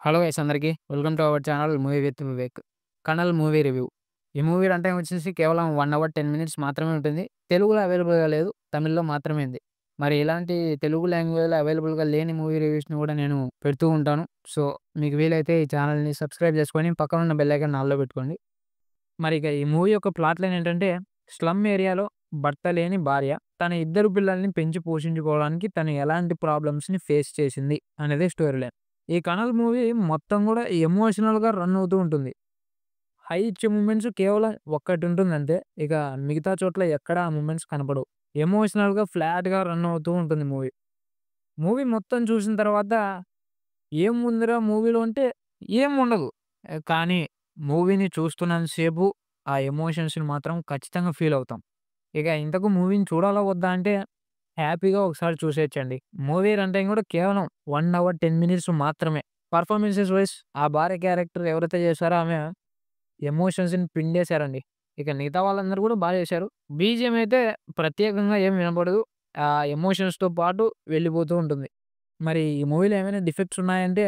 Hello guys అందరికి. Welcome to our channel movie with Vivek. Kanal movie review. ఈ movie run time వచ్చేసి కేవలం 1 hour 10 minutes మాత్రమే ఉంటుంది. తెలుగులో అవైలబుల్‌గా లేదు. తమిళ్‌లో మాత్రమే ఉంది. మరి ఇలాంటి తెలుగు లాంగ్వేజ్‌లో అవైలబుల్‌గా లేని మూవీ రివ్యూస్‌ని కూడా నేను పెడుతూ ఉంటాను. సో, మీకు వీలైతే ఈ ఛానల్‌ని సబ్స్క్రైబ్ చేసుకొని పక్కన ఉన్న బెల్ ఐకాన్ ఆల్‌లో పెట్టుకోండి. మరి ఇక ఈ మూవీ యొక్క ప్లాట్ లైన్ ఏంటంటే, స్లమ్ ఏరియాలో భర్త లేని భార్య తన ఇద్దరు పిల్లల్ని పెంచి పోషించుకోవడానికి తను ఎలాంటి ప్రాబ్లమ్స్‌ని ఫేస్ చేసింది అనేదే స్టోరీ లైన్. ఈ 'కనల్' మూవీ మొత్తం గూడా ఎమోషనల్‌గా రన్ అవుతూ ఉంటుంది. హై ఇచ్చే మూమెంట్స్ కేవలం ఒక్కటుంటుందంతే. ఇక మిగతా చోట్ల ఎక్కడ ఆ మూమెంట్స్ కనపడవు. ఎమోషనల్‌గా ఫ్లాట్‌గా రన్ అవుతూ ఉంటుంది మూవీ. మూవీ మొత్తం చూసిన తర్వాత ఏముందిరా మూవీలో అంటే ఏముండదు. కానీ మూవీని చూస్తున్నంత సేపు ఆ ఎమోషన్స్‌ని మాత్రం ఖచ్చితంగా ఫీల్ అవుతాం. ఇక ఇంతకు మూవీని చూడాలా వద్దా అంటే హ్యాపీగా ఒకసారి చూసేయొచ్చండి. మూవీ రన్ టైమ్ కూడా కేవలం 1 అవర్ 10 మినిట్స్ మాత్రమే. పర్ఫార్మెన్సెస్ వైస్ ఆ భార్య క్యారెక్టర్ ఎవరైతే చేశారో ఆమె ఎమోషన్స్‌ని పిండేశారండి. ఇక మిగతా వాళ్ళందరూ కూడా చేశారు. బీజీఎం అయితే ప్రత్యేకంగా ఏమి వినపడదు. ఆ ఎమోషన్స్‌తో పాటు వెళ్ళిపోతూ ఉంటుంది. మరి ఈ మూవీలో ఏమైనా డిఫెక్ట్స్ ఉన్నాయంటే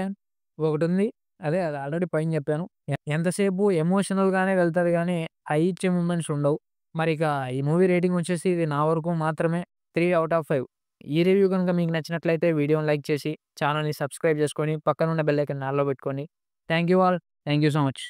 ఒకటుంది. అది ఆల్రెడీ పైన చెప్పాను. ఎంతసేపు ఎమోషనల్‌గానే వెళ్తది గానీ, హై ఇచ్చే మూమెంట్స్ ఉండవు. మరిక ఈ మూవీ రేటింగ్ వచ్చేసి ఇది నా వరకు మాత్రమే 3/5. ఈ రివ్యూ గనుక మీకు నచ్చినట్లయితే వీడియోని లైక్ చేసి, ఛానెల్‌ని సబ్స్క్రైబ్ చేసుకొని, పక్కనున్న బెల్ ఐకాన్ ఆల్‌లో పెట్టుకోండి. Thank you all. Thank you so much.